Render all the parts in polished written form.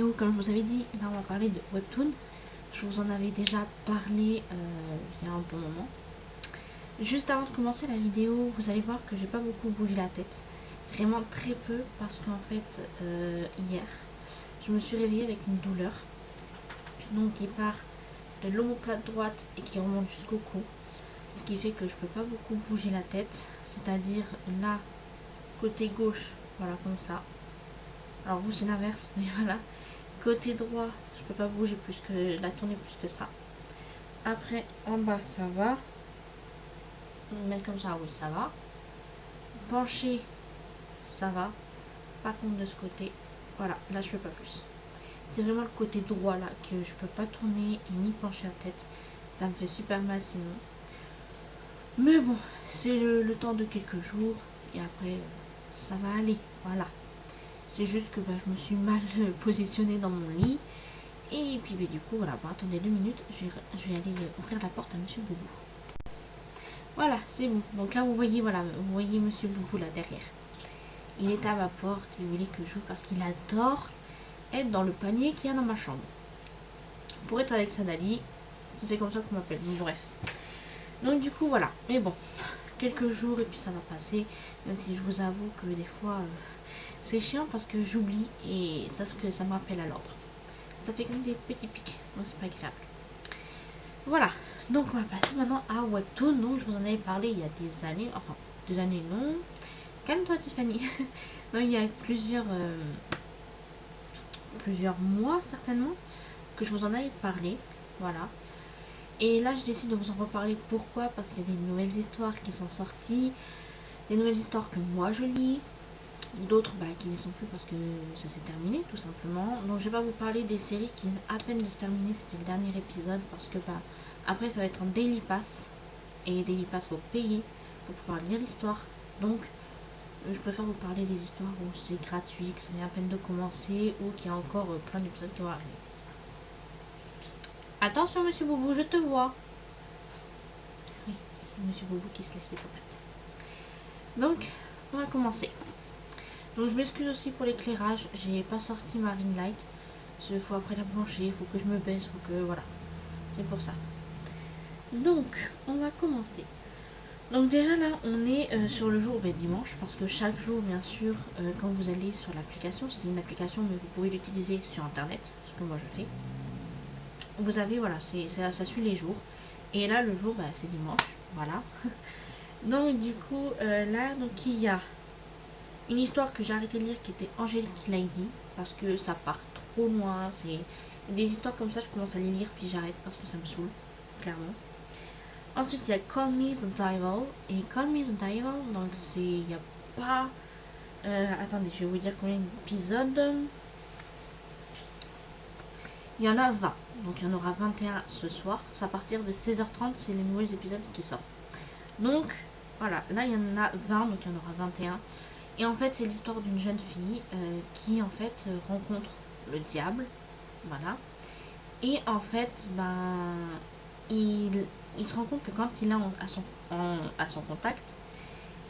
vidéo, comme je vous avais dit, là on va parler de Webtoon. Je vous en avais déjà parlé il y a un bon moment. Juste avant de commencer la vidéo, vous allez voir que j'ai pas beaucoup bougé la tête. Vraiment très peu, parce qu'en fait, hier, je me suis réveillée avec une douleur. Donc qui part de l'omoplate droite et qui remonte jusqu'au cou. Ce qui fait que je peux pas beaucoup bouger la tête. C'est-à-dire là, côté gauche, voilà comme ça. Alors vous c'est l'inverse, mais voilà. Côté droit, je peux pas bouger plus que la tourner plus que ça. Après en bas ça va. Mettre comme ça, oui ça va. Pencher, ça va. Par contre de ce côté, voilà, là je peux pas plus. C'est vraiment le côté droit là que je peux pas tourner et ni pencher la tête. Ça me fait super mal sinon. Mais bon, c'est le temps de quelques jours et après ça va aller, voilà. C'est juste que je me suis mal positionnée dans mon lit. Et puis du coup, voilà, bon, attendez 2 minutes, je vais aller ouvrir la porte à Monsieur Boubou. Voilà, c'est bon. Donc là, vous voyez, voilà, vous voyez Monsieur Boubou là derrière. Il est à ma porte, il voulait que je joue parce qu'il adore être dans le panier qu'il y a dans ma chambre. Pour être avec Sadali, c'est comme ça qu'on m'appelle, bref. Donc du coup, voilà. Mais bon, quelques jours et puis ça va passer. Même si je vous avoue que des fois, c'est chiant parce que j'oublie et ça, ce que ça me rappelle à l'ordre. Ça fait comme des petits pics, donc c'est pas agréable. Voilà, donc on va passer maintenant à Webtoon. Donc je vous en avais parlé il y a des années, enfin des années non. Calme-toi Tiffany. Non, il y a plusieurs mois certainement que je vous en avais parlé. Voilà. Et là je décide de vous en reparler. Pourquoi? Parce qu'il y a des nouvelles histoires qui sont sorties. Des nouvelles histoires que moi je lis. D'autres qui n'y sont plus parce que ça s'est terminé tout simplement. Donc je vais pas vous parler des séries qui viennent à peine de se terminer. C'était le dernier épisode parce que après ça va être en Daily Pass. Et Daily Pass faut payer pour pouvoir lire l'histoire. Donc je préfère vous parler des histoires où c'est gratuit, que ça vient à peine de commencer ou qu'il y a encore plein d'épisodes qui vont arriver. Attention Monsieur Boubou, je te vois. Oui, Monsieur Boubou qui se laisse les popettes. Donc on va commencer. Donc je m'excuse aussi pour l'éclairage, j'ai pas sorti ma ring light. Il faut après la brancher, il faut que je me baisse, faut que voilà. C'est pour ça. Donc on va commencer. Donc déjà là on est sur le jour dimanche, parce que chaque jour bien sûr quand vous allez sur l'application, c'est une application mais vous pouvez l'utiliser sur internet, ce que moi je fais. Vous avez voilà, ça suit les jours. Et là le jour c'est dimanche, voilà. Donc du coup là donc il y a une histoire que j'ai arrêté de lire qui était Angelic Lady, parce que ça part trop loin, c'est des histoires comme ça, je commence à les lire puis j'arrête parce que ça me saoule, clairement. Ensuite il y a Call Me the Devil, et Call Me the Devil, donc c'est, il n'y a pas, attendez je vais vous dire combien d'épisodes, il y en a 20, donc il y en aura 21 ce soir, à partir de 16h30 c'est les nouveaux épisodes qui sortent. Donc voilà, là il y en a 20, donc il y en aura 21. Et en fait c'est l'histoire d'une jeune fille qui en fait rencontre le diable, voilà. Et en fait il se rend compte que quand il est à son contact,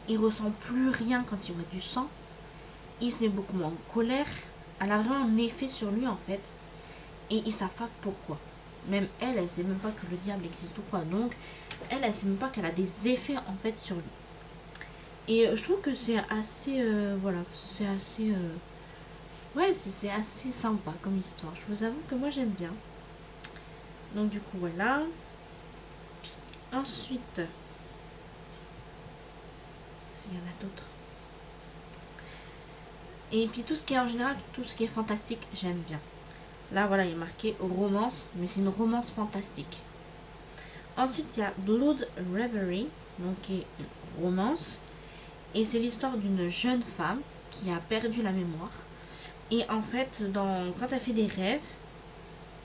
il ressent plus rien quand il voit du sang, il se met beaucoup moins en colère, elle a vraiment un effet sur lui en fait, et ils savent pas pourquoi. Même elle sait même pas que le diable existe ou quoi, donc elle sait même pas qu'elle a des effets en fait sur lui. Et je trouve que c'est assez, voilà, c'est assez, ouais, c'est assez sympa comme histoire. Je vous avoue que moi j'aime bien. Donc du coup voilà. Ensuite, s'il y en a d'autres. Et puis tout ce qui est en général, tout ce qui est fantastique, j'aime bien. Là voilà, il est marqué romance, mais c'est une romance fantastique. Ensuite il y a Blood Reverie, donc qui est une romance. Et c'est l'histoire d'une jeune femme qui a perdu la mémoire. Et en fait, quand elle fait des rêves,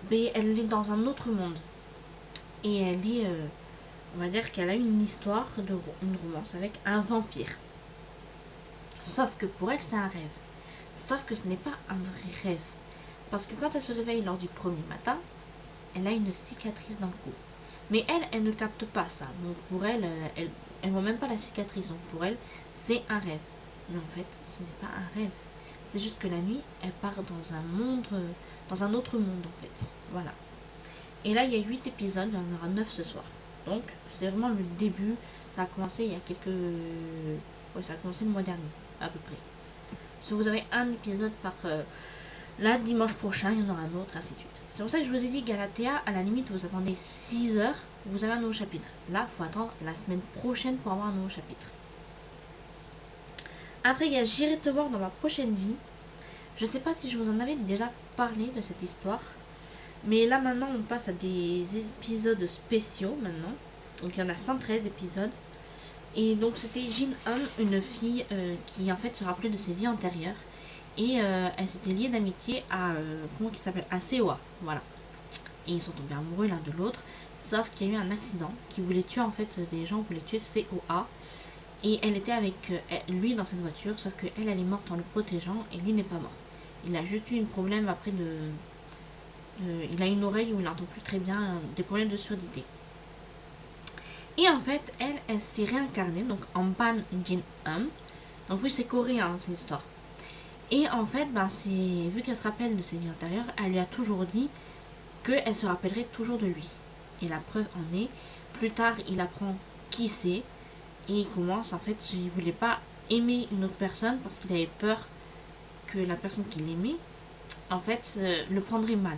elle est dans un autre monde. Et elle est, on va dire qu'elle a une histoire, une romance avec un vampire. Sauf que pour elle, c'est un rêve. Sauf que ce n'est pas un vrai rêve. Parce que quand elle se réveille lors du premier matin, elle a une cicatrice dans le cou. Mais elle ne capte pas ça. Donc pour elle, elle voit même pas la cicatrice. Donc pour elle, c'est un rêve. Mais en fait, ce n'est pas un rêve. C'est juste que la nuit, elle part dans un monde, dans un autre monde en fait. Voilà. Et là, il y a 8 épisodes, il y en aura 9 ce soir. Donc, c'est vraiment le début. Ça a commencé il y a quelques... Ouais, ça a commencé le mois dernier, à peu près. Si vous avez un épisode par... Là, dimanche prochain, il y en aura un autre, ainsi de suite. C'est pour ça que je vous ai dit, Galatea, à la limite, vous attendez 6 heures, vous avez un nouveau chapitre. Là, il faut attendre la semaine prochaine pour avoir un nouveau chapitre. Après, il y a J'irai te voir dans ma prochaine vie. Je sais pas si je vous en avais déjà parlé de cette histoire. Mais là, maintenant, on passe à des épisodes spéciaux, maintenant. Donc, il y en a 113 épisodes. Et donc, c'était Jin Hum, une fille qui, en fait, se rappelait de ses vies antérieures. Et elle s'était liée d'amitié à, comment il s'appelle, à Seoa, voilà. Et ils sont tombés amoureux l'un de l'autre, sauf qu'il y a eu un accident qui voulait tuer, en fait, des gens voulaient tuer Seoa. Et elle était avec lui dans cette voiture, sauf qu'elle, elle est morte en le protégeant et lui n'est pas mort. Il a juste eu un problème après il a une oreille où il n'entend plus très bien, des problèmes de surdité. Et en fait, elle s'est réincarnée, donc en Ban Jin Hum. Donc oui, c'est coréen, cette histoire. Et en fait, vu qu'elle se rappelle de ses vies antérieures, elle lui a toujours dit qu'elle se rappellerait toujours de lui. Et la preuve en est, plus tard, il apprend qui c'est. Et il commence, en fait, il voulait pas aimer une autre personne parce qu'il avait peur que la personne qu'il aimait, en fait, le prendrait mal.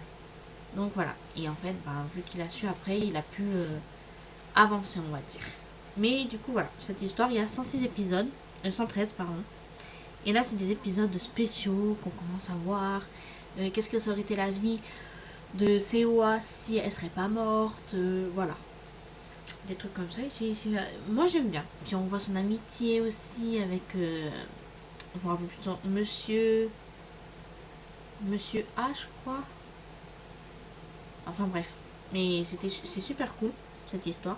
Donc voilà. Et en fait, vu qu'il a su après, il a pu avancer, on va dire. Mais du coup, voilà. Cette histoire, il y a 106 épisodes. 113, pardon. Et là, c'est des épisodes spéciaux qu'on commence à voir. Qu'est-ce que ça aurait été la vie de Seoa si elle serait pas morte. Voilà. Des trucs comme ça. Moi, j'aime bien. Puis on voit son amitié aussi avec... on voit un peu plus son Monsieur A, je crois. Enfin bref. Mais c'est super cool, cette histoire.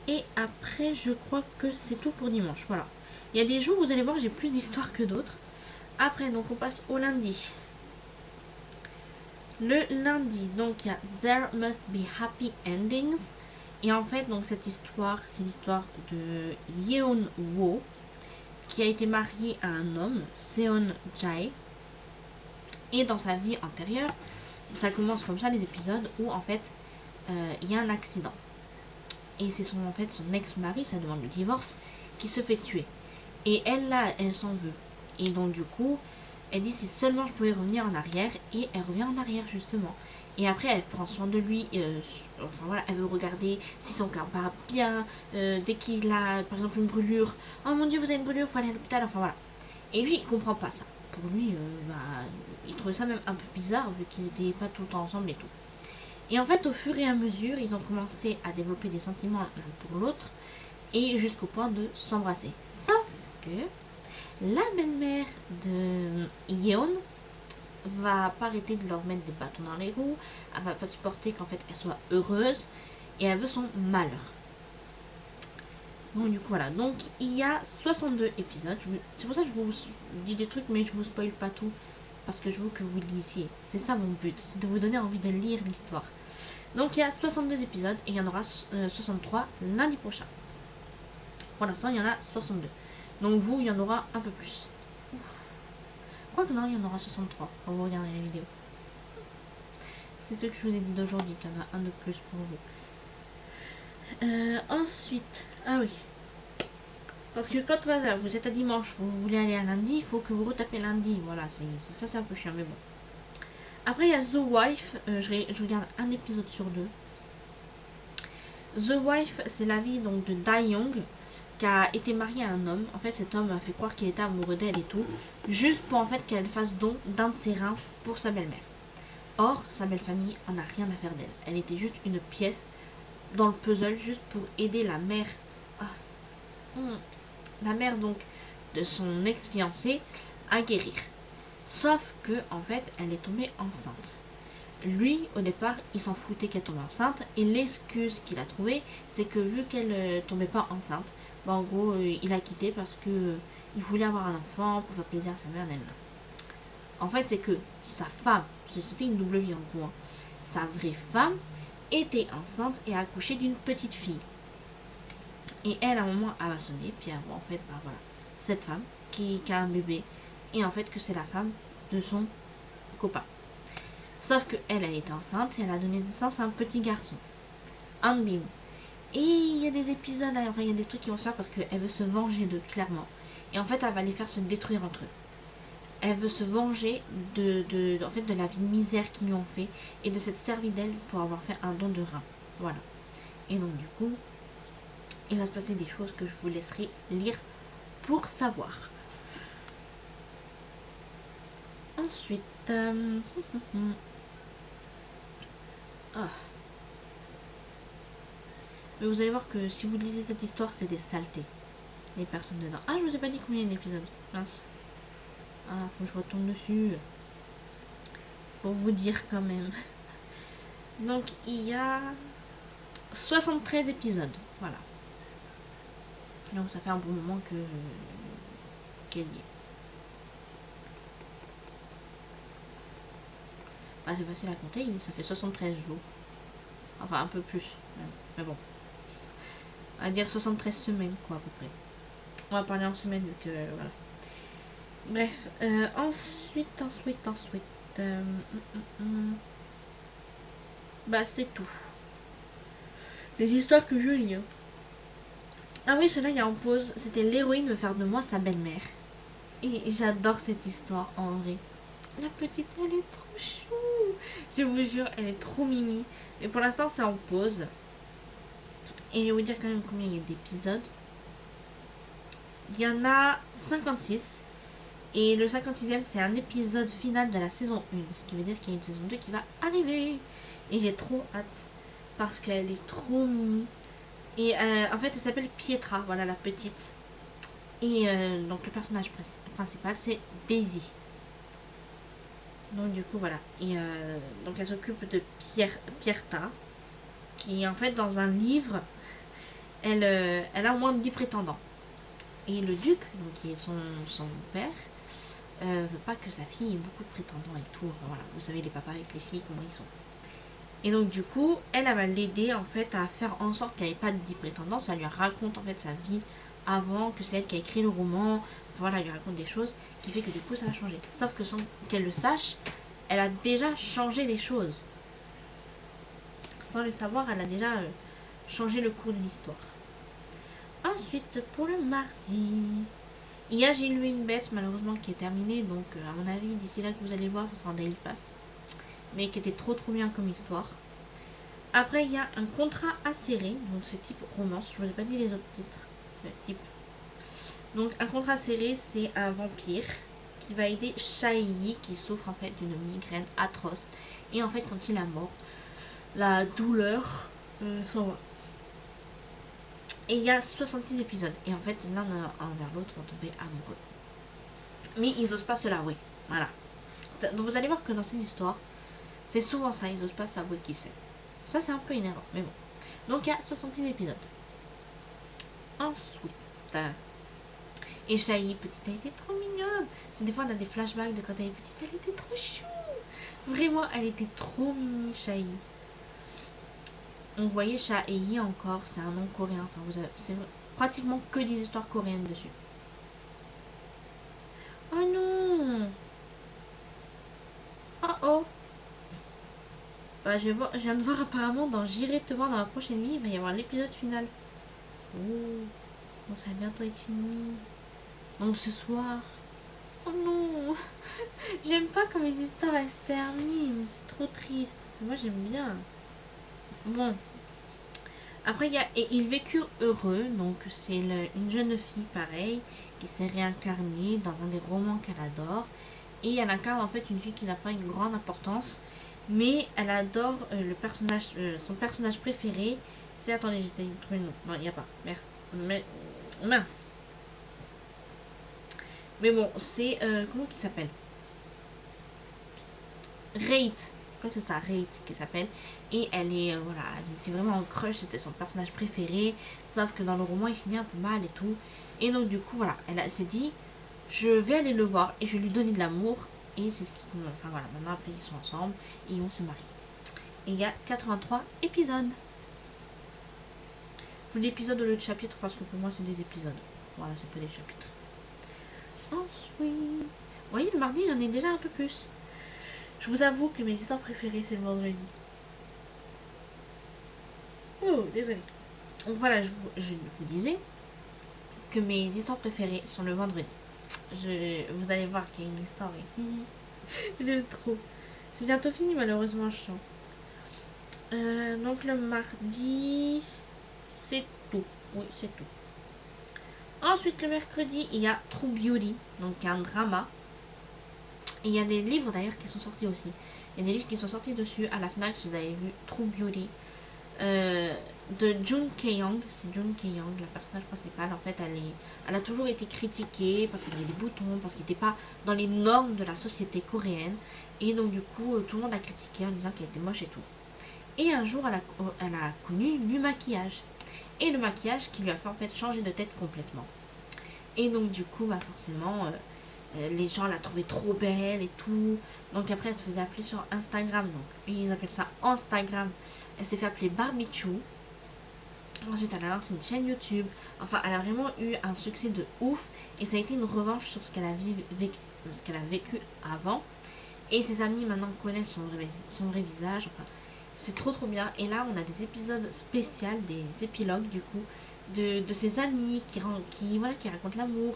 Et après, je crois que c'est tout pour dimanche. Voilà. Il y a des jours, vous allez voir, j'ai plus d'histoires que d'autres. Après, donc, on passe au lundi. Le lundi, donc, il y a There Must Be Happy Endings. Et en fait, donc, cette histoire, c'est l'histoire de Yeon Wo, qui a été marié à un homme, Seon Jae. Et dans sa vie antérieure, ça commence comme ça, les épisodes où, en fait, il y a un accident. Et c'est son ex-mari, ça demande le divorce, qui se fait tuer. Et elle, là, elle s'en veut. Et donc, du coup, elle dit si seulement je pouvais revenir en arrière. Et elle revient en arrière, justement. Et après, elle prend soin de lui. Enfin, voilà, elle veut regarder si son cœur bat bien. Dès qu'il a, par exemple, une brûlure. Oh mon Dieu, vous avez une brûlure, il faut aller à l'hôpital. Enfin, voilà. Et lui, il comprend pas ça. Pour lui, il trouvait ça même un peu bizarre, vu qu'ils étaient pas tout le temps ensemble et tout. Et en fait, au fur et à mesure, ils ont commencé à développer des sentiments l'un pour l'autre. Et jusqu'au point de s'embrasser. Sauf que la belle-mère de Yeon va pas arrêter de leur mettre des bâtons dans les roues. Elle va pas supporter qu'en fait elle soit heureuse. Et elle veut son malheur. Donc du coup voilà. Donc il y a 62 épisodes. C'est pour ça que je vous dis des trucs, mais je vous spoil pas tout. Parce que je veux que vous lisiez. C'est ça mon but. C'est de vous donner envie de lire l'histoire. Donc il y a 62 épisodes. Et il y en aura 63 lundi prochain. Pour l'instant, il y en a 62. Donc vous, il y en aura un peu plus. Je crois que non, il y en aura 63 quand vous regardez la vidéo. C'est ce que je vous ai dit d'aujourd'hui, qu'il y en a un de plus pour vous. Ensuite, ah oui. Parce que quand vous êtes à dimanche, vous voulez aller à lundi, il faut que vous retapez lundi. Voilà, ça c'est un peu chiant, mais bon. Après, il y a The Wife. Je regarde un épisode sur deux. The Wife, c'est la vie donc de Dae Young, qui a été marié à un homme. En fait, cet homme a fait croire qu'il était amoureux d'elle et tout, juste pour en fait qu'elle fasse don d'un de ses reins pour sa belle-mère. Or, sa belle famille en a rien à faire d'elle. Elle était juste une pièce dans le puzzle, juste pour aider la mère, la mère donc de son ex-fiancé à guérir. Sauf que en fait, elle est tombée enceinte. Lui, au départ, il s'en foutait qu'elle tombe enceinte. Et l'excuse qu'il a trouvée, c'est que vu qu'elle tombait pas enceinte, en gros, il a quitté parce que il voulait avoir un enfant pour faire plaisir à sa mère. En fait, c'est que sa femme, c'était une double vie en gros, sa vraie femme était enceinte et a accouché d'une petite fille. Et elle, à un moment, elle va sonner. Puis en fait, voilà, cette femme qui a un bébé. et en fait que c'est la femme de son copain. Sauf que elle était enceinte et elle a donné naissance à un petit garçon, Hanbin. Et il y a des épisodes, enfin il y a des trucs qui vont se faire parce qu'elle veut se venger d'eux, clairement. Et en fait elle va les faire se détruire entre eux. Elle veut se venger en fait, de la vie de misère qu'ils lui ont fait et de cette servie d'elle pour avoir fait un don de rein. Voilà. Et donc du coup, il va se passer des choses que je vous laisserai lire pour savoir. Ensuite, ah. Mais vous allez voir que si vous lisez cette histoire, c'est des saletés. Les personnes dedans. Ah, je vous ai pas dit combien il y a d'épisodes. Mince. Ah, faut que je retombe dessus. Pour vous dire quand même. Donc, il y a 73 épisodes. Voilà. Donc, ça fait un bon moment qu'elle y est. Ah, c'est facile à compter. Ça fait 73 jours. Enfin, un peu plus. Même. Mais bon. On va dire 73 semaines, quoi, à peu près. On va parler en semaines, vu que, voilà. Bref. Ensuite. Bah, c'est tout. Les histoires que je lis. Hein. Ah oui, celui-là, il y a en pause. C'était l'héroïne veut faire de moi sa belle-mère. Et j'adore cette histoire, en vrai. La petite, elle est trop chou. Je vous jure, elle est trop mimi. Mais pour l'instant, c'est en pause. Et je vais vous dire quand même combien il y a d'épisodes. Il y en a 56. Et le 56e, c'est un épisode final de la saison 1. Ce qui veut dire qu'il y a une saison 2 qui va arriver. Et j'ai trop hâte. Parce qu'elle est trop mimi. Et en fait, elle s'appelle Pietra. Voilà, la petite. Et donc, le personnage principal, c'est Daisy. Donc, du coup, voilà. Et donc, elle s'occupe de Pierta. Qui, en fait, dans un livre, elle a au moins 10 prétendants. Et le duc, donc, qui est son père, veut pas que sa fille ait beaucoup de prétendants et tout. Enfin, voilà, vous savez les papas avec les filles, comment ils sont. Et donc du coup, elle va l'aider en fait à faire en sorte qu'elle n'ait pas de 10 prétendants. Ça lui raconte en fait sa vie avant, que c'est elle qui a écrit le roman. Enfin, voilà, elle lui raconte des choses qui fait que du coup ça va changer. Sauf que sans qu'elle le sache, elle a déjà changé les choses. Sans le savoir, elle a déjà changé le cours de l'histoire. Ensuite, pour le mardi, il y a J'ai lu une bête, malheureusement, qui est terminée. Donc, à mon avis, d'ici là que vous allez voir, ça sera un Daily Pass. Mais qui était trop bien comme histoire. Après, il y a Un contrat acéré. Donc, c'est type romance. Je vous ai pas dit les autres titres. Type. Donc, Un contrat acéré, c'est un vampire qui va aider Shai, qui souffre en fait d'une migraine atroce. Et en fait, quand il est mort, la douleur s'en va. Et il y a 66 épisodes. Et en fait, l'un envers l'autre vont tomber amoureux. Mais ils n'osent pas se l'avouer. Voilà. Donc vous allez voir que dans ces histoires, c'est souvent ça. Ils n'osent pas s'avouer qui c'est. Ça, c'est un peu énervant. Mais bon. Donc il y a 66 épisodes. Ensuite. Et Shai, petite, elle était trop mignonne. C'est des fois, on a des flashbacks de quand elle était petite. Elle était trop chou. Vraiment, elle était trop mimi, Shai. On voyait Shai encore, c'est un nom coréen. Enfin, c'est pratiquement que des histoires coréennes dessus. Oh non! Oh oh! Bah, je viens de voir apparemment dans J'irai te voir dans la prochaine vie, il va y avoir l'épisode final. Oh! Donc ça va bientôt être fini. Donc ce soir. Oh non! J'aime pas quand les histoires elles se terminent. C'est trop triste. Parce que moi j'aime bien. Bon. Après, il y a Et ils vécurent heureux. Donc, c'est une jeune fille, pareil, qui s'est réincarnée dans un des romans qu'elle adore. Et elle incarne en fait une fille qui n'a pas une grande importance. Mais elle adore le personnage, son personnage préféré. C'est. Attendez, j'ai trouvé le nom. Non, il n'y a pas. Merde. Mince. Mais bon, c'est. Comment qu'il s'appelle? Rate. Je crois que c'est ça, Rate qui s'appelle. Et elle est, voilà, elle était vraiment en crush, c'était son personnage préféré. Sauf que dans le roman, il finit un peu mal et tout. Et donc, du coup, voilà, elle s'est dit, je vais aller le voir et je vais lui donner de l'amour. Et c'est ce qui. Enfin, voilà, maintenant, après, ils sont ensemble et on se marie. Et il y a 83 épisodes. Je vous dis épisodes au lieu de chapitres parce que pour moi, c'est des épisodes. Voilà, c'est pas des chapitres. Ensuite. Vous voyez, le mardi, j'en ai déjà un peu plus. Je vous avoue que mes histoires préférées, c'est le vendredi. Oh, désolé. Donc voilà, je vous disais que mes histoires préférées sont le vendredi. Vous allez voir qu'il y a une histoire. J'aime trop. C'est bientôt fini, malheureusement, je sens. Donc le mardi, c'est tout. Oui, c'est tout. Ensuite, le mercredi, il y a True Beauty, donc un drama. Et il y a des livres d'ailleurs qui sont sortis aussi. Il y a des livres qui sont sortis dessus. À la FNAC, je les avais vus. True Beauty. De Jun Kye-young. C'est Jun Kye-young, la personnage principale. En fait, elle a toujours été critiquée parce qu'elle avait des boutons, parce qu'elle n'était pas dans les normes de la société coréenne. Et donc, du coup, tout le monde l'a critiquée en disant qu'elle était moche et tout. Et un jour, elle a connu du maquillage. Et le maquillage qui lui a fait en fait changer de tête complètement. Et donc, du coup, bah, forcément, les gens la trouvaient trop belle et tout. Donc après, elle se faisait appeler sur Instagram. Donc, ils appellent ça Instagram. Elle s'est fait appeler Barbie Choo. Ensuite, elle a lancé une chaîne YouTube. Enfin, elle a vraiment eu un succès de ouf. Et ça a été une revanche sur ce qu'elle a vécu avant. Et ses amis maintenant connaissent son vrai visage. Enfin, c'est trop bien. Et là, on a des épisodes spéciaux, des épilogues du coup, de ses amis qui racontent l'amour.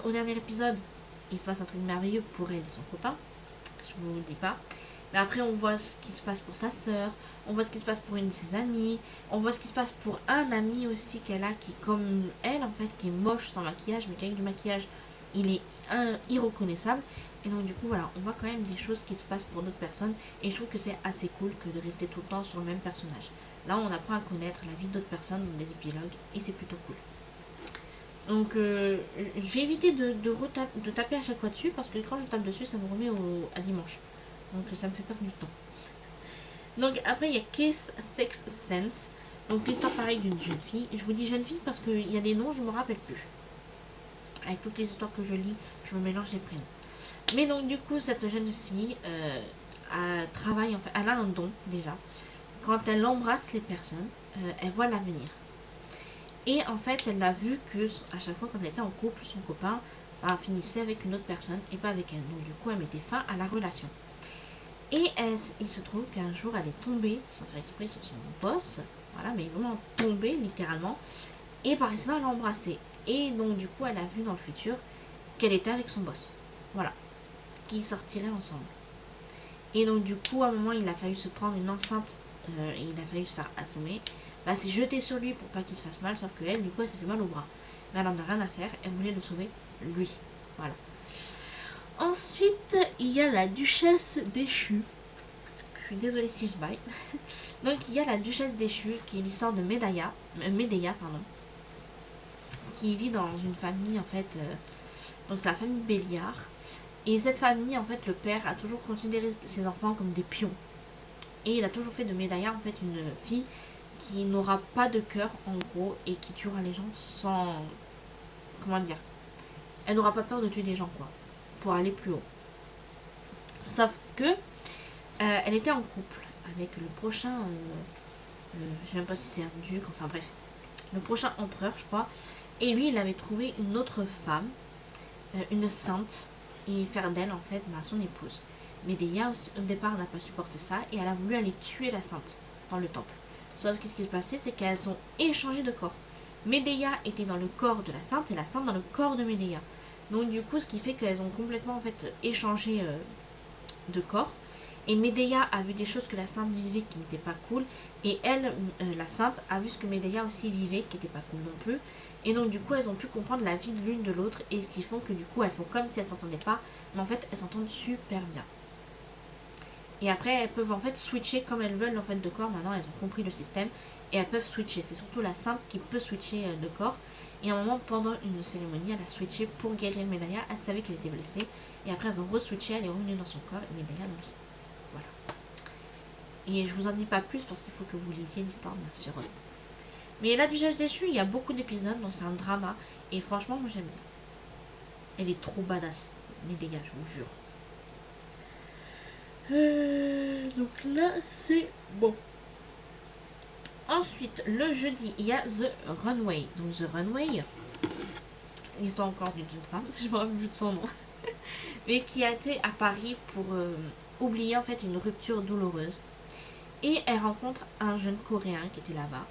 Au dernier épisode, il se passe un truc merveilleux pour elle et son copain. Je vous le dis pas. Mais après, on voit ce qui se passe pour sa sœur. On voit ce qui se passe pour une de ses amies. On voit ce qui se passe pour un ami aussi qu'elle a qui est comme elle en fait, qui est moche sans maquillage, mais qu'avec du maquillage, il est irreconnaissable. Et donc du coup voilà, on voit quand même des choses qui se passent pour d'autres personnes. Et je trouve que c'est assez cool que de rester tout le temps sur le même personnage. Là on apprend à connaître la vie d'autres personnes dans des épilogues. Et c'est plutôt cool. Donc j'ai évité de taper à chaque fois dessus. Parce que quand je tape dessus ça me remet à dimanche. Donc ça me fait perdre du temps. Donc après il y a Kiss Sixth Sense. Donc l'histoire pareille d'une jeune fille. Je vous dis jeune fille parce qu'il y a des noms je me rappelle plus. Avec toutes les histoires que je lis, je me mélange les prénoms. Mais donc du coup cette jeune fille travaille, en fait, elle a un don déjà. Quand elle embrasse les personnes, elle voit l'avenir. Et en fait elle a vu que à chaque fois quand elle était en couple, son copain finissait avec une autre personne et pas avec elle. Donc du coup elle mettait fin à la relation. Et il se trouve qu'un jour elle est tombée, sans faire exprès, sur son boss. Voilà, mais vraiment tombée littéralement. Et par exemple elle l'a embrassé. Et donc du coup elle a vu dans le futur qu'elle était avec son boss. Voilà. Qui sortiraient ensemble. Et donc du coup à un moment il a fallu se prendre une enceinte. Et il a fallu se faire assommer. Bah s'est jetée sur lui pour pas qu'il se fasse mal. Sauf que elle du coup elle s'est fait mal au bras. Mais elle en a rien à faire. Elle voulait le sauver lui. Voilà. Ensuite il y a la duchesse déchue. Je suis désolée si je baille. Donc il y a la duchesse déchue qui est l'histoire de Medea, pardon, qui vit dans une famille en fait, donc la famille Béliard. Et cette famille en fait le père a toujours considéré ses enfants comme des pions. Et il a toujours fait de Medea en fait une fille qui n'aura pas de cœur en gros et qui tuera les gens sans, comment dire, elle n'aura pas peur de tuer des gens quoi, pour aller plus haut. Sauf que elle était en couple avec le prochain, je sais même pas si c'est un duc, enfin bref, le prochain empereur je crois. Et lui il avait trouvé une autre femme, une sainte, et faire d'elle en fait son épouse. Medea au départ n'a pas supporté ça et elle a voulu aller tuer la sainte dans le temple. Sauf que ce qui se passait c'est qu'elles ont échangé de corps. Medea était dans le corps de la sainte et la sainte dans le corps de Medea. Donc du coup ce qui fait qu'elles ont complètement en fait échangé de corps. Et Medea a vu des choses que la sainte vivait qui n'étaient pas cool. Et elle, la sainte, a vu ce que Medea aussi vivait qui n'était pas cool non plus. Et donc du coup elles ont pu comprendre la vie de l'une de l'autre. Et ce qui font que du coup elles font comme si elles s'entendaient pas. Mais en fait elles s'entendent super bien. Et après elles peuvent en fait switcher comme elles veulent en fait de corps. Maintenant elles ont compris le système. Et elles peuvent switcher. C'est surtout la sainte qui peut switcher de corps. Et à un moment pendant une cérémonie elle a switché pour guérir Medea. Elle savait qu'elle était blessée. Et après elles ont re-switché. Elle est revenue dans son corps. Et Medea dans le sang. Voilà. Et je vous en dis pas plus parce qu'il faut que vous lisiez l'histoire bien sûr aussi. Mais la duchesse déchue, il y a beaucoup d'épisodes, donc c'est un drama. Et franchement, moi j'aime bien. Elle est trop badass. Medea, je vous jure. Donc là, c'est bon. Ensuite, le jeudi, il y a The Runway. Donc The Runway, l'histoire encore d'une jeune femme. Je me rappelle plus de son nom. mais qui a été à Paris pour oublier en fait une rupture douloureuse. Et elle rencontre un jeune Coréen qui était là-bas,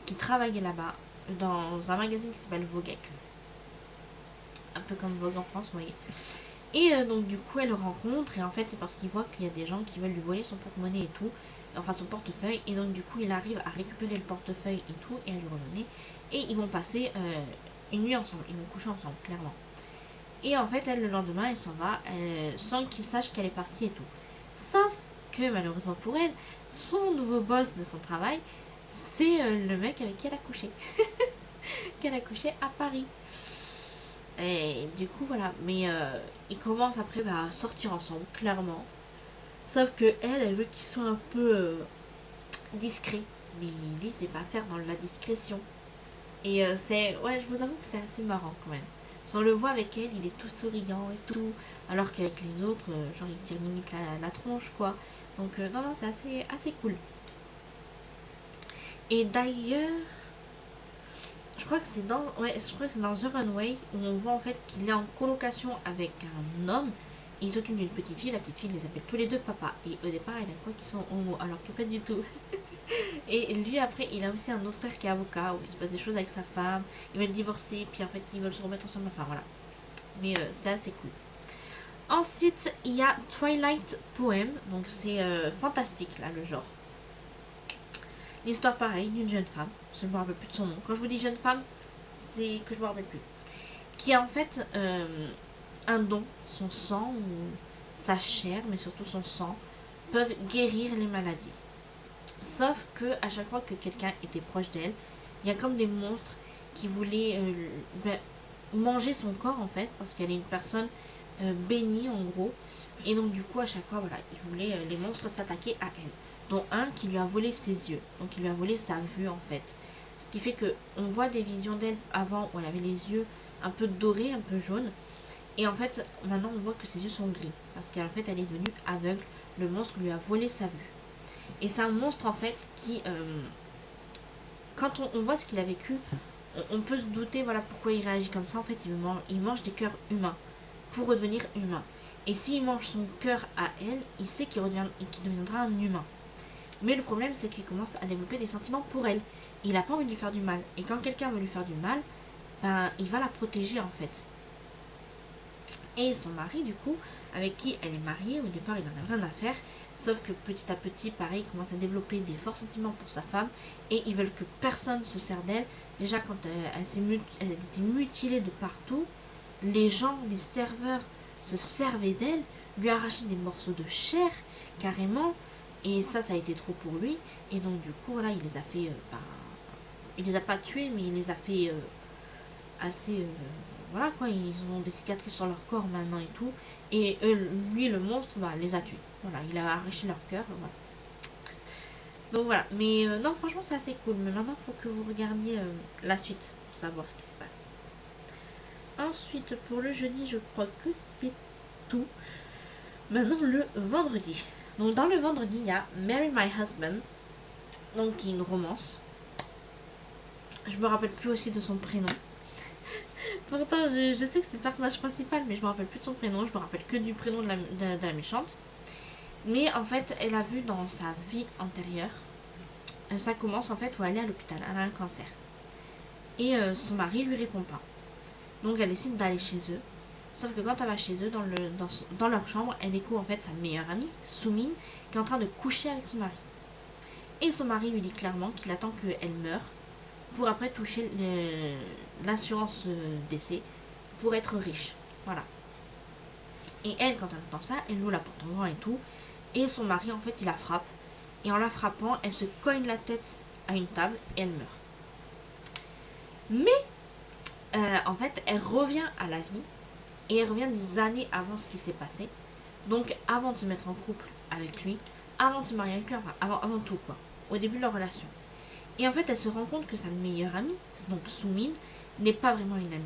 qui travaillait là-bas dans un magazine qui s'appelle Voguex, un peu comme Vogue en France, vous voyez. Et donc du coup elle le rencontre, et en fait c'est parce qu'il voit qu'il y a des gens qui veulent lui voler son porte-monnaie et tout, enfin son portefeuille, et donc du coup il arrive à récupérer le portefeuille et tout, et à lui redonner, et ils vont passer une nuit ensemble, ils vont coucher ensemble, clairement. Et en fait elle, le lendemain, elle s'en va, sans qu'il sache qu'elle est partie et tout. Sauf que malheureusement pour elle, son nouveau boss de son travail, c'est le mec avec qui elle a couché. Qu'elle a couché à Paris. Et du coup voilà, mais ils commencent après à sortir ensemble, clairement. Sauf que elle veut qu'ils soient un peu discrets. Mais lui, c'est pas faire dans la discrétion. Et c'est, ouais, je vous avoue que c'est assez marrant quand même. Si on le voit avec elle, il est tout souriant et tout. Alors qu'avec les autres, genre il tire limite la tronche, quoi. Donc non, non, c'est assez cool. Et d'ailleurs, je crois que c'est dans, ouais, je crois que c'est dans The Runway où on voit en fait qu'il est en colocation avec un homme. Ils s'occupent d'une petite fille, la petite fille les appelle tous les deux papa. Et au départ, il a croit qu'ils sont homo, alors que pas du tout. Et lui, après, il a aussi un autre frère qui est avocat, où il se passe des choses avec sa femme. Ils veulent divorcer, puis en fait, ils veulent se remettre ensemble. Enfin voilà. Mais c'est assez cool. Ensuite, il y a Twilight Poem. Donc c'est fantastique, là, le genre. L'histoire pareille d'une jeune femme, je ne me rappelle plus de son nom. Quand je vous dis jeune femme, c'est que je me rappelle plus. Qui a en fait un don, son sang ou sa chair, mais surtout son sang, peuvent guérir les maladies. Sauf que à chaque fois que quelqu'un était proche d'elle, il y a comme des monstres qui voulaient manger son corps en fait, parce qu'elle est une personne bénie en gros. Et donc du coup à chaque fois voilà, ils voulaient les monstres s'attaquer à elle. Dont un qui lui a volé ses yeux, donc il lui a volé sa vue en fait. Ce qui fait que on voit des visions d'elle avant où elle avait les yeux un peu dorés, un peu jaunes. Et en fait maintenant on voit que ses yeux sont gris, parce qu'en fait elle est devenue aveugle. Le monstre lui a volé sa vue. Et c'est un monstre en fait qui, quand on voit ce qu'il a vécu, on peut se douter voilà pourquoi il réagit comme ça. En fait il mange des cœurs humains pour redevenir humain. Et s'il mange son cœur à elle, il sait qu'il deviendra un humain. Mais le problème, c'est qu'il commence à développer des sentiments pour elle. Il n'a pas envie de lui faire du mal. Et quand quelqu'un veut lui faire du mal, ben, il va la protéger en fait. Et son mari, du coup, avec qui elle est mariée, au départ, il n'en a rien à faire. Sauf que petit à petit, pareil, il commence à développer des forts sentiments pour sa femme. Et ils veulent que personne se sert d'elle. Déjà, quand elle était mutilée de partout, les gens, les serveurs, se servaient d'elle, lui arrachaient des morceaux de chair, carrément. Et ça a été trop pour lui. Et donc du coup, voilà, il les a fait... il les a pas tués, mais il les a fait assez... voilà quoi, ils ont des cicatrices sur leur corps maintenant et tout. Et lui, le monstre, bah, les a tués. Voilà, il a arraché leur cœur, voilà. Donc voilà, mais non, franchement, c'est assez cool. Mais maintenant, il faut que vous regardiez la suite pour savoir ce qui se passe. Ensuite, pour le jeudi, je crois que c'est tout. Maintenant, le vendredi. Donc dans le vendredi, il y a Marry My Husband, donc qui est une romance. Je me rappelle plus aussi de son prénom. Pourtant, je sais que c'est le personnage principal, mais je me rappelle plus de son prénom. Je me rappelle que du prénom de la méchante. Mais en fait, elle a vu dans sa vie antérieure, ça commence en fait où elle est à l'hôpital, elle a un cancer. Et son mari lui répond pas. Donc elle décide d'aller chez eux. Sauf que quand elle va chez eux, dans leur chambre, elle découvre en fait sa meilleure amie, Sumin, qui est en train de coucher avec son mari. Et son mari lui dit clairement qu'il attend qu'elle meure pour après toucher l'assurance décès pour être riche. Voilà. Et elle, quand elle entend ça, elle ouvre la porte en grand et tout. Et son mari, en fait, il la frappe. Et en la frappant, elle se cogne la tête à une table et elle meurt. Mais, en fait, elle revient à la vie. Et elle revient des années avant ce qui s'est passé. Donc avant de se mettre en couple avec lui, avant de se marier avec lui, enfin avant tout quoi, au début de leur relation. Et en fait elle se rend compte que sa meilleure amie, donc Sumin, n'est pas vraiment une amie.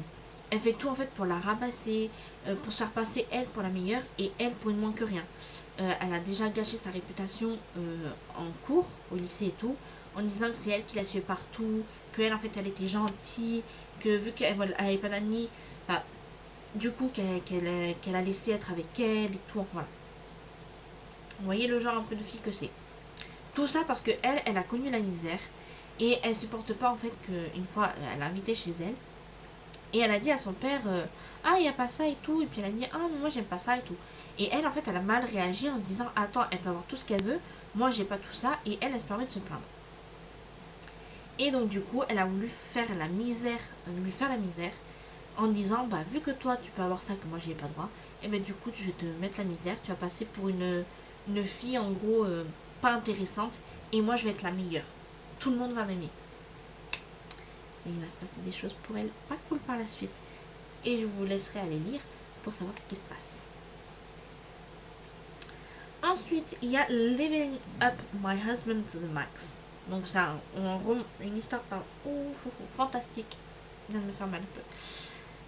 Elle fait tout en fait pour la rabasser, pour se faire passer elle pour la meilleure et elle pour une moins que rien. Elle a déjà gâché sa réputation en cours, au lycée et tout, en disant que c'est elle qui la suivait partout, qu'elle en fait elle était gentille, que vu qu'elle n'avait pas d'amis, bah, du coup qu'elle a laissé être avec elle et tout, enfin voilà. Vous voyez le genre un peu de fille que c'est. Tout ça parce que elle a connu la misère et elle supporte pas en fait qu'une fois elle l'a invité chez elle et elle a dit à son père ah il y a pas ça et tout, et puis elle a dit ah mais moi j'aime pas ça et tout, et elle en fait elle a mal réagi en se disant attends, elle peut avoir tout ce qu'elle veut, moi j'ai pas tout ça, et elle se permet de se plaindre. Et donc du coup elle a voulu faire la misère, lui faire la misère en disant bah vu que toi tu peux avoir ça que moi j'ai pas droit, et ben du coup je vais te mettre la misère, tu vas passer pour une fille en gros pas intéressante, et moi je vais être la meilleure, tout le monde va m'aimer. Mais il va se passer des choses pour elle pas cool par la suite, et je vous laisserai aller lire pour savoir ce qui se passe. Ensuite il y a Living Up My Husband to the Max. Donc ça, une histoire fantastique. Vient de me faire mal un peu.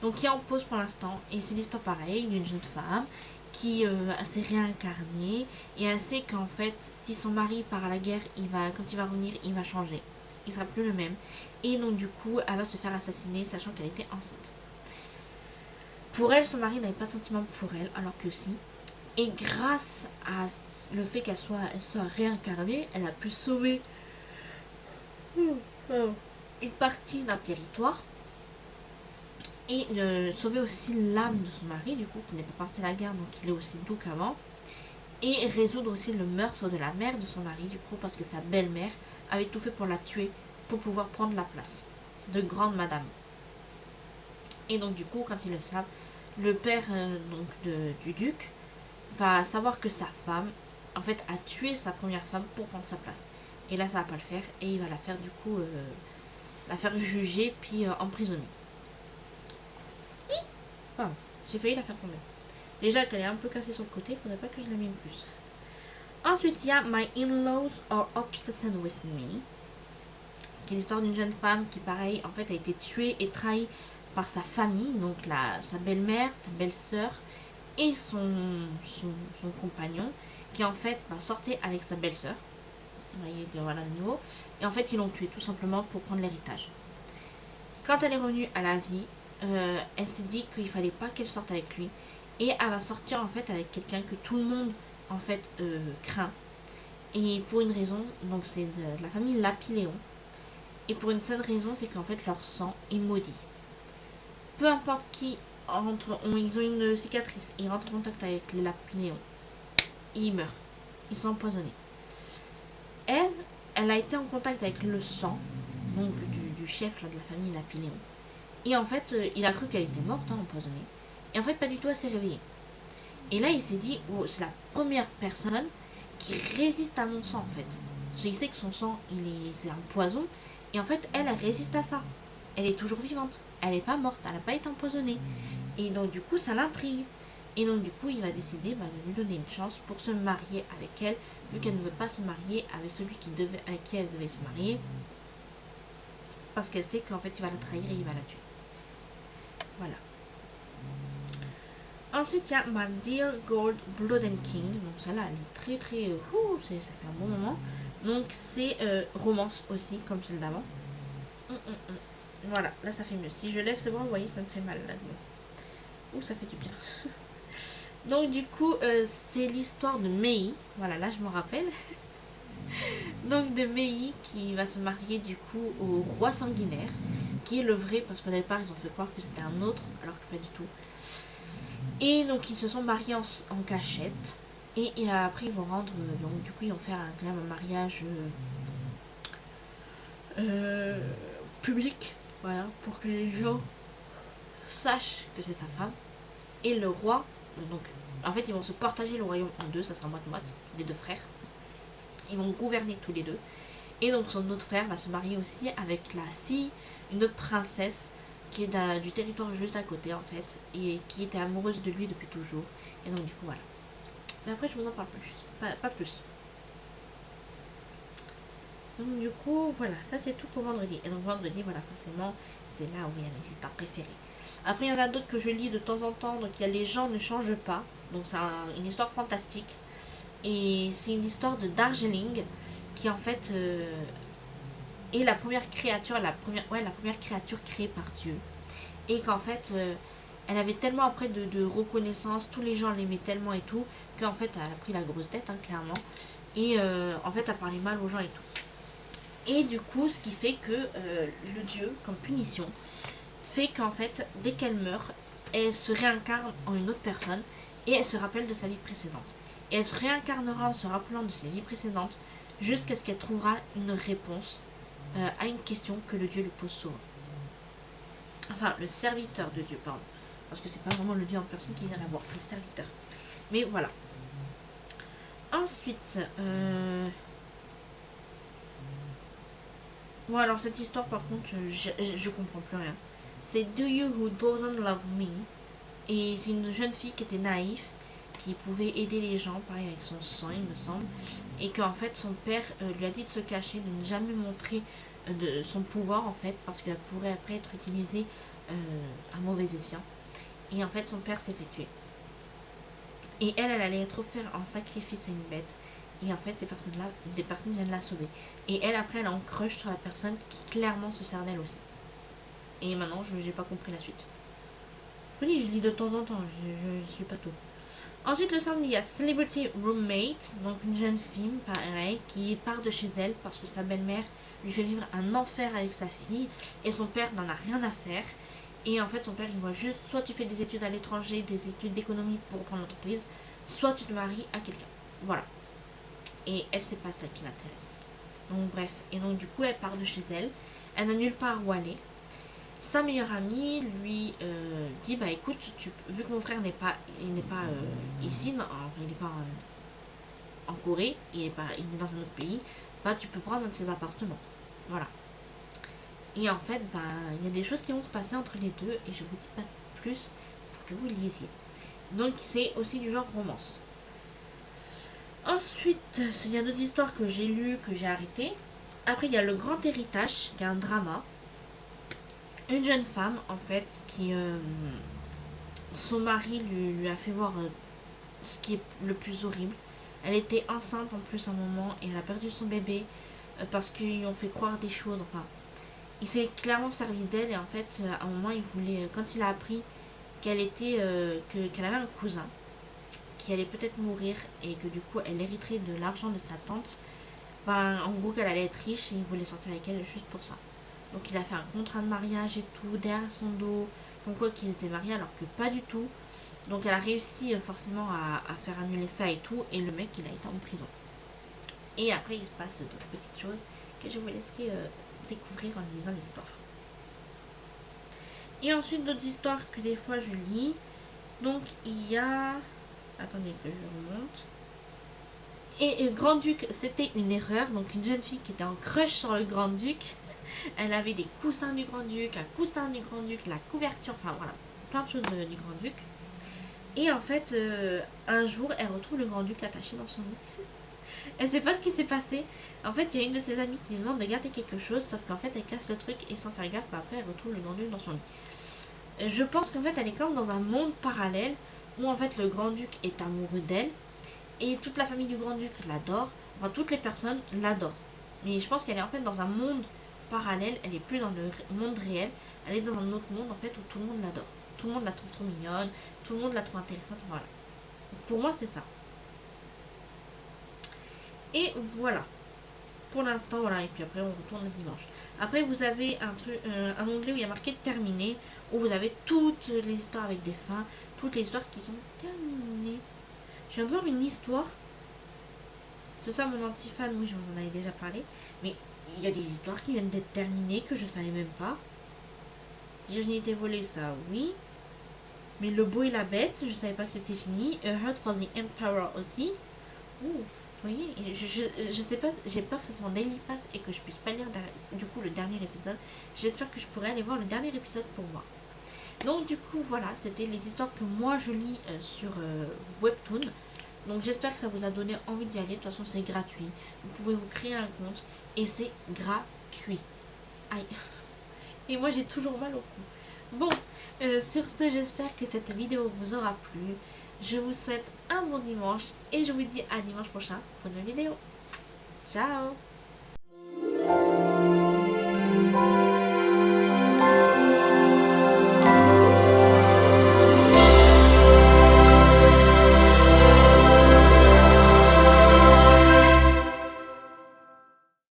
Donc qui est en pause pour l'instant, et c'est l'histoire pareille d'une jeune femme qui s'est réincarnée, et elle sait qu'en fait si son mari part à la guerre, quand il va revenir il va changer, il sera plus le même, et donc du coup elle va se faire assassiner sachant qu'elle était enceinte. Pour elle, son mari n'avait pas de sentiment pour elle, alors que si, et grâce à le fait qu'elle soit réincarnée, elle a pu sauver une partie d'un territoire, et sauver aussi l'âme de son mari, du coup, qui n'est pas parti à la guerre, donc il est aussi doux qu'avant, et résoudre aussi le meurtre de la mère de son mari, du coup, parce que sa belle-mère avait tout fait pour la tuer, pour pouvoir prendre la place de grande madame. Et donc du coup, quand ils le savent, le père du duc va savoir que sa femme, en fait, a tué sa première femme pour prendre sa place. Et là, ça va pas le faire, et il va la faire du coup, la faire juger, puis emprisonner. Pardon, j'ai failli la faire tomber. Déjà qu'elle est un peu cassée sur le côté, il faudrait pas que je la mine plus. Ensuite, il y a My In-Laws Are Obsessed With Me, qui est l'histoire d'une jeune femme qui, pareil, en fait, a été tuée et trahie par sa famille, donc sa belle-mère, sa belle-sœur et son compagnon, qui en fait sortait avec sa belle-sœur. Vous voyez, voilà le niveau. Et en fait, ils l'ont tuée tout simplement pour prendre l'héritage. Quand elle est revenue à la vie, elle s'est dit qu'il fallait pas qu'elle sorte avec lui, et elle va sortir en fait avec quelqu'un que tout le monde en fait craint, et pour une raison, donc c'est de la famille Lapilléon, et pour une seule raison, c'est qu'en fait leur sang est maudit. Peu importe qui entre, ils ont une cicatrice, ils rentrent en contact avec les Lapilléons, et ils meurent, ils sont empoisonnés. Elle a été en contact avec le sang, donc du chef là, de la famille Lapilléon. Et en fait, il a cru qu'elle était morte, empoisonnée. Et en fait, pas du tout, elle s'est réveillée. Et là, il s'est dit, oh, c'est la première personne qui résiste à mon sang, en fait. Parce qu'il sait que son sang, c'est un poison. Et en fait, elle résiste à ça. Elle est toujours vivante. Elle n'est pas morte, elle n'a pas été empoisonnée. Et donc, du coup, ça l'intrigue. Et donc, du coup, il va décider de lui donner une chance pour se marier avec elle, vu qu'elle ne veut pas se marier avec celui avec qui elle devait se marier. Parce qu'elle sait qu'en fait, il va la trahir et il va la tuer. Voilà. Ensuite, il y a My Dear Gold Blood and King. Donc, celle-là, elle est très très. Ça fait un bon moment. Donc, c'est romance aussi, comme celle d'avant. Voilà, là ça fait mieux. Si je lève ce bras, vous voyez, ça me fait mal là. Ouh, ça fait du bien. Donc, du coup, c'est l'histoire de Mei. Voilà, là je me rappelle. Donc, de Mei qui va se marier du coup au roi sanguinaire, qui est le vrai, parce qu'au départ ils ont fait croire que c'était un autre, alors que pas du tout. Et donc ils se sont mariés en cachette, et après ils vont rendre, donc du coup ils vont faire quand même un mariage public, voilà, pour que les gens sachent que c'est sa femme. Et le roi, donc en fait ils vont se partager le royaume en deux, ça sera moite-moite, les deux frères. Ils vont gouverner tous les deux. Et donc son autre frère va se marier aussi avec la fille, une autre princesse qui est du territoire juste à côté en fait, et qui était amoureuse de lui depuis toujours. Et donc du coup voilà. Mais après je vous en parle plus, pas plus. Donc du coup voilà, ça c'est tout pour vendredi. Et donc vendredi voilà, forcément c'est là où il y a mes histoires préférées. Après il y en a d'autres que je lis de temps en temps, donc il y a Les gens ne changent pas, donc c'est une histoire fantastique. Et c'est une histoire de Darjeeling qui en fait est la première créature, la première créature créée par Dieu. Et qu'en fait elle avait tellement après de reconnaissance, tous les gens l'aimaient tellement et tout, qu'en fait elle a pris la grosse tête, hein, clairement. Et en fait elle parlait mal aux gens et tout. Et du coup, ce qui fait que le dieu, comme punition, fait qu'en fait, dès qu'elle meurt, elle se réincarne en une autre personne et elle se rappelle de sa vie précédente. Et elle se réincarnera en se rappelant de ses vies précédentes jusqu'à ce qu'elle trouvera une réponse à une question que le dieu lui pose souvent. Enfin, le serviteur de Dieu, pardon. Parce que c'est pas vraiment le dieu en personne qui vient la voir, c'est le serviteur. Mais voilà. Ensuite, bon, alors cette histoire par contre, je comprends plus rien. C'est Do You Who Doesn't Love Me. Et c'est une jeune fille qui était naïve, qui pouvait aider les gens, pareil avec son sang il me semble. Et qu'en fait son père lui a dit de se cacher, de ne jamais montrer de son pouvoir en fait, parce qu'elle pourrait après être utilisée à mauvais escient. Et en fait son père s'est fait tuer. Et elle allait être offerte en sacrifice à une bête. Et en fait, ces personnes-là, des personnes viennent la sauver. Et elle, après, elle a un crush sur la personne qui clairement se sert d'elle aussi. Et maintenant, je n'ai pas compris la suite. Je vous dis, je lis de temps en temps, je ne suis pas tout. Ensuite, le samedi, il y a Celebrity Roommate, donc une jeune fille, pareil, qui part de chez elle parce que sa belle-mère lui fait vivre un enfer avec sa fille. Et son père n'en a rien à faire. Et en fait, son père, il voit juste, soit tu fais des études à l'étranger, des études d'économie pour reprendre l'entreprise, soit tu te maries à quelqu'un. Voilà. Et elle, c'est pas ça qui l'intéresse. Donc bref, et donc du coup elle part de chez elle, elle n'a nulle part où aller. Sa meilleure amie lui dit bah écoute, vu que mon frère n'est pas ici, enfin il n'est pas en Corée, il est dans un autre pays, bah tu peux prendre un de ses appartements. Voilà. Et en fait bah il y a des choses qui vont se passer entre les deux et je vous dis pas plus pour que vous lisiez. Donc c'est aussi du genre romance. Ensuite, il y a d'autres histoires que j'ai lues, que j'ai arrêtées. Après, il y a Le Grand Héritage, qui est un drama. Une jeune femme, en fait, qui... son mari lui a fait voir ce qui est le plus horrible. Elle était enceinte en plus à un moment et elle a perdu son bébé parce qu'ils ont fait croire des choses. Enfin, il s'est clairement servi d'elle et en fait, à un moment, il voulait... Quand il a appris qu'elle était... qu'elle avait un cousin qui allait peut-être mourir et que du coup elle hériterait de l'argent de sa tante, ben, en gros qu'elle allait être riche et il voulait sortir avec elle juste pour ça. Donc il a fait un contrat de mariage et tout derrière son dos, comme quoi qu'ils étaient mariés alors que pas du tout. Donc elle a réussi forcément à faire annuler ça et tout, et le mec il a été en prison. Et après il se passe d'autres petites choses que je vous laisserai découvrir en lisant l'histoire. Et ensuite d'autres histoires que des fois je lis. Donc il y a... Attendez que je remonte. Et Grand-Duc, c'était une erreur. Donc une jeune fille qui était en crush sur le Grand-Duc. Elle avait des coussins du Grand-Duc, un coussin du Grand-Duc, la couverture, enfin voilà, plein de choses du Grand-Duc. Et en fait, un jour, elle retrouve le Grand-Duc attaché dans son lit. Elle sait pas ce qui s'est passé. En fait, il y a une de ses amies qui lui demande de garder quelque chose, sauf qu'en fait, elle casse le truc et sans faire gaffe, après, elle retrouve le Grand-Duc dans son lit. Je pense qu'en fait, elle est comme dans un monde parallèle où en fait le Grand-Duc est amoureux d'elle et toute la famille du Grand-Duc l'adore, enfin toutes les personnes l'adorent. Mais je pense qu'elle est en fait dans un monde parallèle, elle est plus dans le monde réel, elle est dans un autre monde en fait où tout le monde l'adore. Tout le monde la trouve trop mignonne, tout le monde la trouve intéressante, voilà. Pour moi c'est ça. Et voilà. Pour l'instant, voilà, et puis après on retourne le dimanche. Après vous avez un onglet où il y a marqué terminé, où vous avez toutes les histoires avec des fins, toutes les histoires qui sont terminées. Je viens de voir une histoire. C'est ça mon anti-fan, oui je vous en avais déjà parlé. Mais il y a des histoires qui viennent d'être terminées que je savais même pas. Virginité volée, ça oui. Mais Le Beau et la Bête, je savais pas que c'était fini. A Heart for the Emperor aussi. Ouh. Vous voyez, je sais pas, j'ai peur que ce soit en Daily Pass et que je puisse pas lire du coup le dernier épisode. J'espère que je pourrai aller voir le dernier épisode pour voir. Donc du coup voilà, c'était les histoires que moi je lis sur Webtoon. Donc j'espère que ça vous a donné envie d'y aller. De toute façon c'est gratuit. Vous pouvez vous créer un compte et c'est gratuit. Aïe. Et moi j'ai toujours mal au cou. Bon, sur ce j'espère que cette vidéo vous aura plu. Je vous souhaite un bon dimanche et je vous dis à dimanche prochain pour une nouvelle vidéo. Ciao!